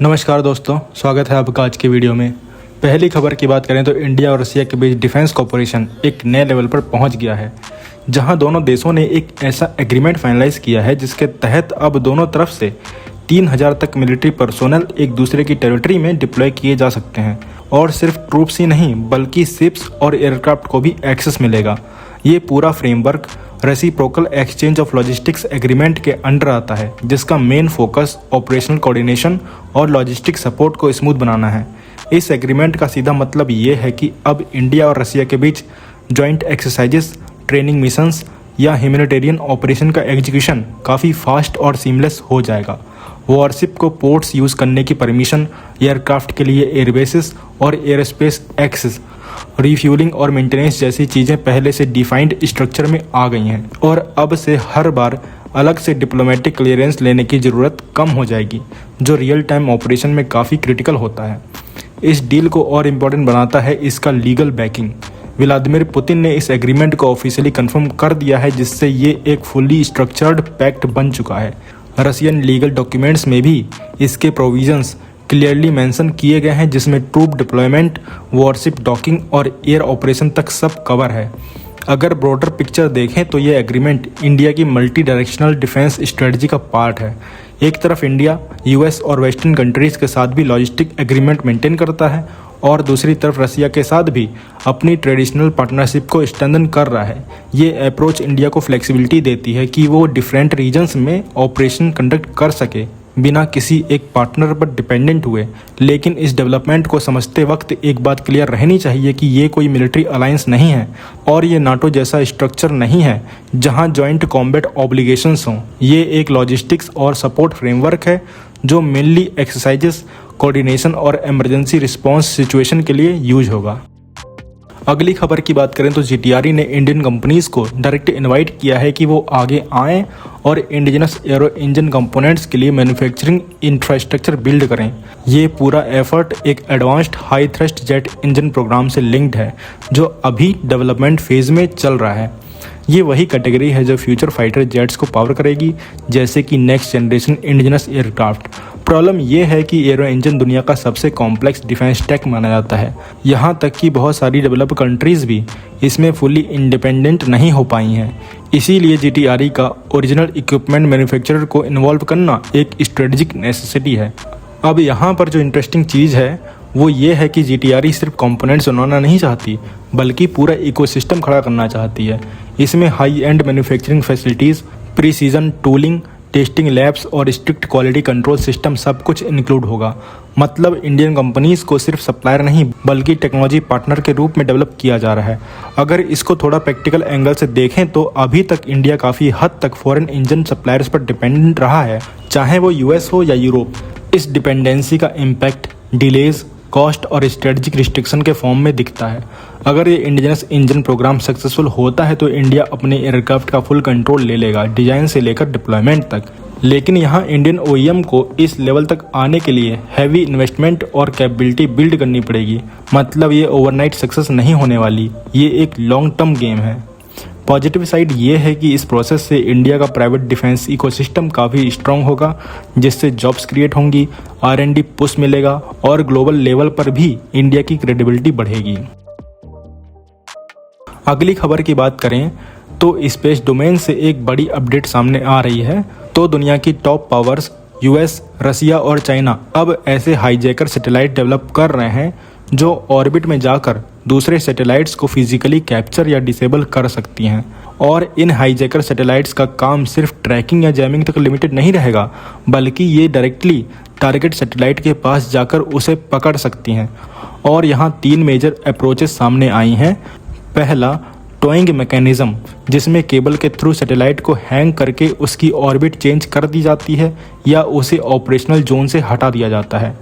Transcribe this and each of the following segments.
नमस्कार दोस्तों, स्वागत है आपका आज के वीडियो में। पहली खबर की बात करें तो इंडिया और रसिया के बीच डिफेंस कॉर्पोरेशन एक नए लेवल पर पहुंच गया है, जहां दोनों देशों ने एक ऐसा एग्रीमेंट फाइनलाइज किया है जिसके तहत अब दोनों तरफ से 3000 तक मिलिट्री पर्सोनल एक दूसरे की टेरिटरी में डिप्लॉय किए जा सकते हैं। और सिर्फ ट्रूप्स ही नहीं बल्कि शिप्स और एयरक्राफ्ट को भी एक्सेस मिलेगा। ये पूरा framework reciprocal exchange of logistics agreement के अंडर आता है, जिसका मेन फोकस ऑपरेशनल कोऑर्डिनेशन और लॉजिस्टिक सपोर्ट को स्मूथ बनाना है। इस एग्रीमेंट का सीधा मतलब ये है कि अब इंडिया और रसिया के बीच जॉइंट एक्सरसाइजेस, ट्रेनिंग मिशंस या ह्यूमैनिटेरियन ऑपरेशन का एग्जीक्यूशन काफ़ी फास्ट और सीमलेस हो जाएगा। वॉरशिप को पोर्ट्स यूज़ करने की परमिशन, एयरक्राफ्ट के लिए एयरबेसिस और एयरस्पेस एक्सेस, रिफ्यूलिंग और मेंटेनेंस जैसी चीज़ें पहले से डिफाइंड स्ट्रक्चर में आ गई हैं और अब से हर बार अलग से डिप्लोमेटिक क्लियरेंस लेने की ज़रूरत कम हो जाएगी, जो रियल टाइम ऑपरेशन में काफ़ी क्रिटिकल होता है। इस डील को और इम्पोर्टेंट बनाता है इसका लीगल बैकिंग। व्लादिमीर पुतिन ने इस एग्रीमेंट को ऑफिशियली कंफर्म कर दिया है, जिससे ये एक फुली स्ट्रक्चर्ड पैक्ट बन चुका है। रशियन लीगल डॉक्यूमेंट्स में भी इसके प्रोविजंस क्लियरली मेंशन किए गए हैं, जिसमें ट्रूप डिप्लॉयमेंट, वॉरशिप डॉकिंग और एयर ऑपरेशन तक सब कवर है। अगर ब्रॉडर पिक्चर देखें तो ये एग्रीमेंट इंडिया की मल्टी डायरेक्शनल डिफेंस स्ट्रेटजी का पार्ट है। एक तरफ इंडिया यूएस और वेस्टर्न कंट्रीज़ के साथ भी लॉजिस्टिक एग्रीमेंट मेंटेन करता है और दूसरी तरफ रसिया के साथ भी अपनी ट्रेडिशनल पार्टनरशिप को स्ट्रेंथन कर रहा है। ये अप्रोच इंडिया को फ्लेक्सिबिलिटी देती है कि वो डिफरेंट रीजन्स में ऑपरेशन कंडक्ट कर सके बिना किसी एक पार्टनर पर डिपेंडेंट हुए। लेकिन इस डेवलपमेंट को समझते वक्त एक बात क्लियर रहनी चाहिए कि ये कोई मिलिट्री अलायंस नहीं है और ये नाटो जैसा स्ट्रक्चर नहीं है जहां जॉइंट कॉम्बैट ऑब्लिगेशंस हों। ये एक लॉजिस्टिक्स और सपोर्ट फ्रेमवर्क है जो मेनली एक्सरसाइजेस, कोऑर्डिनेशन और इमरजेंसी रिस्पांस सिचुएशन के लिए यूज होगा। अगली खबर की बात करें तो जीटीआरई ने इंडियन कंपनीज को डायरेक्ट इनवाइट किया है कि वो आगे आएं और इंडिजिनस एरो इंजन कंपोनेंट्स के लिए मैन्युफैक्चरिंग इंफ्रास्ट्रक्चर बिल्ड करें। ये पूरा एफर्ट एक advanced high thrust jet engine programme से लिंक्ड है जो अभी डेवलपमेंट फेज में चल रहा है। ये वही कैटेगरी है जो फ्यूचर फाइटर जेट्स को पावर करेगी, जैसे कि next generation indigenous aircraft. Problem ये है कि एरो इंजन दुनिया का सबसे कॉम्प्लेक्स डिफेंस टेक माना जाता है, यहाँ तक कि बहुत सारी डेवलप कंट्रीज़ भी इसमें फुली इंडिपेंडेंट नहीं हो पाई हैं। इसीलिए जीटीआरई का ओरिजिनल इक्विपमेंट मैन्युफैक्चरर को इन्वॉल्व करना एक स्ट्रेटजिक नेसेसिटी है। अब यहाँ पर जो इंटरेस्टिंग चीज़ है वो ये है कि जीटीआरई सिर्फ कंपोनेंट्स बनाना नहीं चाहती बल्कि पूरा इकोसिस्टम खड़ा करना चाहती है। इसमें high end manufacturing facilities, precision tooling, testing labs और स्ट्रिक्ट क्वालिटी कंट्रोल सिस्टम सब कुछ इंक्लूड होगा। मतलब इंडियन कंपनीज़ को सिर्फ सप्लायर नहीं बल्कि टेक्नोलॉजी पार्टनर के रूप में डेवलप किया जा रहा है। अगर इसको थोड़ा प्रैक्टिकल एंगल से देखें तो अभी तक इंडिया काफ़ी हद तक फॉरेन इंजन सप्लायर्स पर डिपेंडेंट रहा है, चाहे वो यूएस हो या यूरोप। इस डिपेंडेंसी का इम्पैक्ट डिलेज, कॉस्ट और स्ट्रेटजिक रिस्ट्रिक्शन के फॉर्म में दिखता है। अगर ये इंडिजिनस इंजन प्रोग्राम सक्सेसफुल होता है तो इंडिया अपने एयरक्राफ्ट का फुल कंट्रोल ले लेगा, डिजाइन से लेकर डिप्लॉयमेंट तक। लेकिन यहाँ इंडियन ओईएम को इस लेवल तक आने के लिए हैवी इन्वेस्टमेंट और कैपेबिलिटी बिल्ड करनी पड़ेगी। मतलब ये ओवरनाइट सक्सेस नहीं होने वाली, ये एक लॉन्ग टर्म गेम है। पॉजिटिव साइड ये है कि इस प्रोसेस से इंडिया का प्राइवेट डिफेंस इकोसिस्टम काफ़ी स्ट्रॉन्ग होगा, जिससे जॉब्स क्रिएट होंगी, R&D पुश मिलेगा और ग्लोबल लेवल पर भी इंडिया की क्रेडिबिलिटी बढ़ेगी। अगली खबर की बात करें तो स्पेस डोमेन से एक बड़ी अपडेट सामने आ रही है। तो दुनिया की टॉप पावर्स यूएस, रसिया और चाइना अब ऐसे हाईजैकर सैटेलाइट डेवलप कर रहे हैं जो ऑर्बिट में जाकर दूसरे सैटेलाइट्स को फिजिकली कैप्चर या डिसेबल कर सकती हैं। और इन हाईजैकर सैटेलाइट्स का काम सिर्फ ट्रैकिंग या जैमिंग तक लिमिटेड नहीं रहेगा, बल्कि ये डायरेक्टली टारगेट सैटेलाइट के पास जाकर उसे पकड़ सकती हैं। और यहाँ 3 मेजर अप्रोचेस सामने आई हैं। पहला, टोइंग मैकेनिज्म, जिसमें केबल के थ्रू सैटेलाइट को हैंग करके उसकी ऑर्बिट चेंज कर दी जाती है या उसे ऑपरेशनल जोन से हटा दिया जाता है।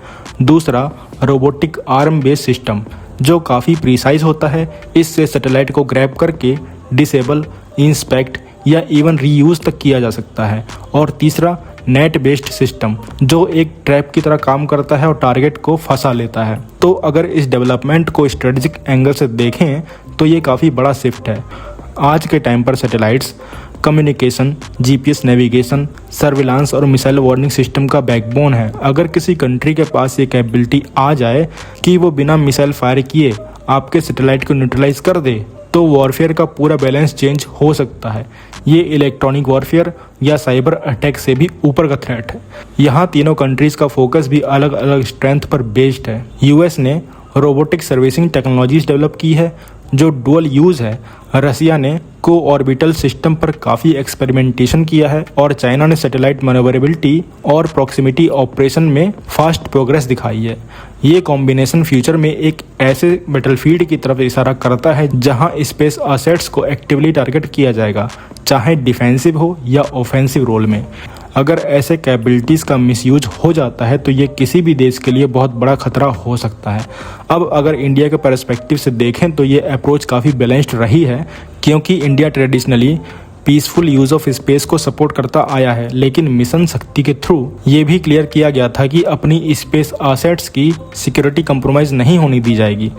दूसरा, रोबोटिक आर्म बेस्ड सिस्टम, जो काफ़ी प्रिसाइज होता है। इससे सैटेलाइट को ग्रैब करके डिसेबल, इंस्पेक्ट या इवन रीयूज तक किया जा सकता है। और तीसरा, नेट बेस्ड सिस्टम, जो एक ट्रैप की तरह काम करता है और टारगेट को फंसा लेता है। तो अगर इस डेवलपमेंट को स्ट्रेटजिक एंगल से देखें तो ये काफ़ी बड़ा शिफ्ट है। आज के टाइम पर satellites communication, GPS navigation, surveillance और मिसाइल वार्निंग सिस्टम का बैकबोन है। अगर किसी कंट्री के पास ये कैपेबिलिटी आ जाए कि वो बिना मिसाइल फायर किए आपके सैटेलाइट को न्यूट्रलाइज कर दे, तो वॉरफेयर का पूरा बैलेंस चेंज हो सकता है। ये इलेक्ट्रॉनिक वॉरफेयर या साइबर अटैक से भी ऊपर का थ्रेट है। यहाँ तीनों कंट्रीज का फोकस भी अलग अलग स्ट्रेंथ पर बेस्ड है। यूएस ने रोबोटिक सर्विसिंग टेक्नोलॉजीज डेवलप की है जो डुअल यूज़ है। रसिया ने को ऑर्बिटल सिस्टम पर काफ़ी एक्सपेरिमेंटेशन किया है और चाइना ने सैटेलाइट मैनेवरेबिलिटी और प्रॉक्सिमिटी ऑपरेशन में फास्ट प्रोग्रेस दिखाई है। ये कॉम्बिनेशन फ्यूचर में एक ऐसे बैटलफील्ड की तरफ इशारा करता है जहां स्पेस असेट्स को एक्टिवली टारगेट किया जाएगा, चाहे डिफेंसिव हो या ऑफेंसिव रोल में। अगर ऐसे कैपेबिलिटीज़ का मिसयूज हो जाता है तो ये किसी भी देश के लिए बहुत बड़ा खतरा हो सकता है। अब अगर इंडिया के पर्सपेक्टिव से देखें तो ये अप्रोच काफ़ी बैलेंस्ड रही है, क्योंकि India traditionally peaceful use of space को सपोर्ट करता आया है, लेकिन मिशन शक्ति के थ्रू ये भी क्लियर किया गया था कि अपनी स्पेस असेट्स की सिक्योरिटी कंप्रोमाइज़ नहीं होने दी जाएगी।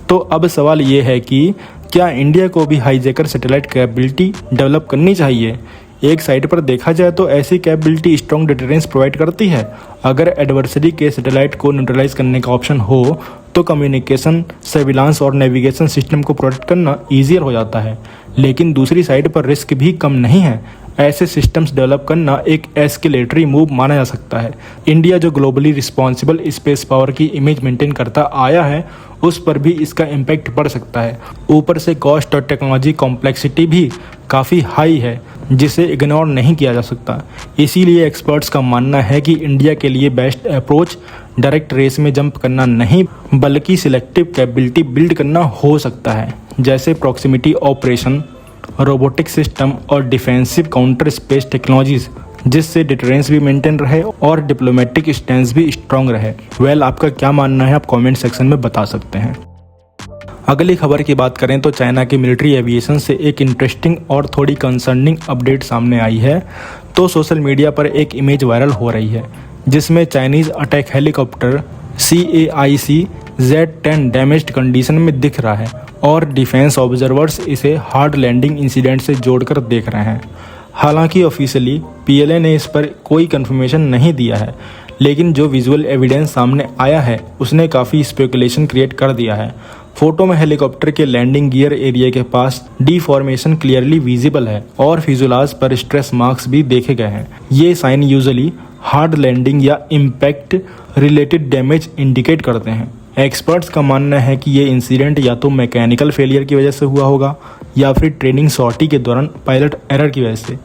तो अब सवाल ये है कि क्या इंडिया को भी हाईजैकर सैटेलाइट कैपेबिलिटी डेवलप करनी चाहिए? एक साइड पर देखा जाए तो ऐसी कैपेबिलिटी स्ट्रॉन्ग डिटरेंस प्रोवाइड करती है। अगर एडवर्सरी के सैटेलाइट को न्यूट्रलाइज करने का ऑप्शन हो तो कम्युनिकेशन, सर्विलांस और नेविगेशन सिस्टम को प्रोटेक्ट करना ईजियर हो जाता है। लेकिन दूसरी साइड पर रिस्क भी कम नहीं है। ऐसे सिस्टम्स डेवलप करना एक एस्केलेटरी मूव माना जा सकता है। इंडिया जो ग्लोबली रिस्पॉन्सिबल स्पेस पावर की इमेज मेंटेन करता आया है, उस पर भी इसका इम्पैक्ट पड़ सकता है। ऊपर से कॉस्ट और टेक्नोलॉजी कॉम्प्लेक्सिटी भी काफ़ी हाई है, जिसे इग्नोर नहीं किया जा सकता। इसीलिए एक्सपर्ट्स का मानना है कि इंडिया के लिए बेस्ट अप्रोच डायरेक्ट रेस में जंप करना नहीं, बल्कि सिलेक्टिव कैपेबिलिटी बिल्ड करना हो सकता है, जैसे प्रॉक्सिमिटी ऑपरेशन, रोबोटिक सिस्टम और डिफेंसिव काउंटर स्पेस टेक्नोलॉजीज, जिससे डिटरेंस भी मेंटेन रहे और डिप्लोमेटिक स्टैंस भी स्ट्रांग रहे। आपका क्या मानना है, आप कमेंट सेक्शन में बता सकते हैं। अगली खबर की बात करें तो चाइना के मिलिट्री एविएशन से एक इंटरेस्टिंग और थोड़ी कंसर्निंग अपडेट सामने आई है। तो सोशल मीडिया पर एक इमेज वायरल हो रही है जिसमें Chinese attack helicopter CAIC Z-10 damaged condition में दिख रहा है और डिफेंस ऑब्जर्वर्स इसे हार्ड लैंडिंग इंसिडेंट से जोड़कर देख रहे हैं। हालांकि ऑफिशियली PLA ने इस पर कोई कंफर्मेशन नहीं दिया है, लेकिन जो विजुअल एविडेंस सामने आया है उसने काफ़ी स्पेकुलेशन क्रिएट कर दिया है। फोटो में हेलीकॉप्टर के लैंडिंग गियर एरिया के पास डिफॉर्मेशन क्लियरली विजिबल है और फ्यूजलाज पर स्ट्रेस मार्क्स भी देखे गए हैं। ये साइन यूजुअली हार्ड लैंडिंग या इम्पैक्ट रिलेटेड डैमेज इंडिकेट करते हैं। एक्सपर्ट्स का मानना है कि ये इंसिडेंट या तो मैकेनिकल फेलियर की वजह से हुआ होगा या फिर ट्रेनिंग सॉर्टी के दौरान पायलट एरर की वजह से।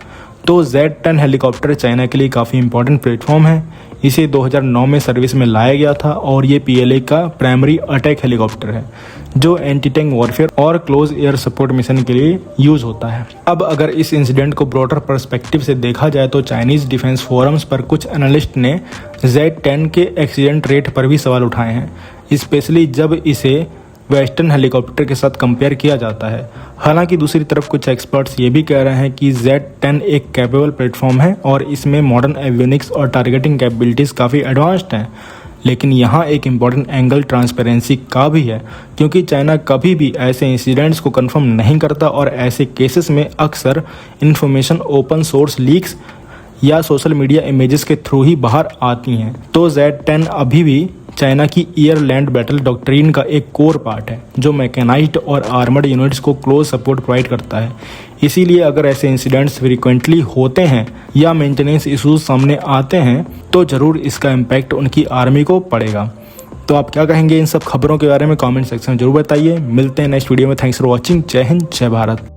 तो Z-10 हेलीकॉप्टर चाइना के लिए काफ़ी इंपॉर्टेंट प्लेटफॉर्म है। इसे 2009 में सर्विस में लाया गया था और ये PLA का प्राइमरी अटैक हेलीकॉप्टर है जो एंटी टैंक वॉरफेयर और क्लोज एयर सपोर्ट मिशन के लिए यूज़ होता है। अब अगर इस इंसिडेंट को ब्रॉडर पर्सपेक्टिव से देखा जाए तो चाइनीज़ डिफेंस फोरम्स पर कुछ एनालिस्ट ने Z-10 के एक्सीडेंट रेट पर भी सवाल उठाए हैं, स्पेशली जब इसे वेस्टर्न हेलीकॉप्टर के साथ कंपेयर किया जाता है। हालांकि दूसरी तरफ कुछ एक्सपर्ट्स ये भी कह रहे हैं कि Z-10 एक कैपेबल प्लेटफॉर्म है और इसमें मॉडर्न एवियोनिक्स और टारगेटिंग कैपेबिलिटीज़ काफ़ी एडवांस्ड हैं। लेकिन यहाँ एक इम्पॉर्टेंट एंगल ट्रांसपेरेंसी का भी है, क्योंकि चाइना कभी भी ऐसे इंसिडेंट्स को कंफर्म नहीं करता और ऐसे केसेस में अक्सर इन्फॉर्मेशन ओपन सोर्स लीक्स या सोशल मीडिया इमेजेस के थ्रू ही बाहर आती हैं। तो Z-10 अभी भी चाइना की एयर लैंड बैटल डॉक्ट्रिन का एक कोर पार्ट है जो मैकेनाइज्ड और आर्मर्ड यूनिट्स को क्लोज सपोर्ट प्रोवाइड करता है। इसीलिए अगर ऐसे इंसिडेंट्स फ्रीक्वेंटली होते हैं या मेंटेनेंस इश्यूज सामने आते हैं तो ज़रूर इसका इम्पैक्ट उनकी आर्मी को पड़ेगा। तो आप क्या कहेंगे इन सब खबरों के बारे में कमेंट सेक्शन में जरूर बताइए। मिलते हैं नेक्स्ट वीडियो में। Thanks for watching. जय हिंद, जय भारत।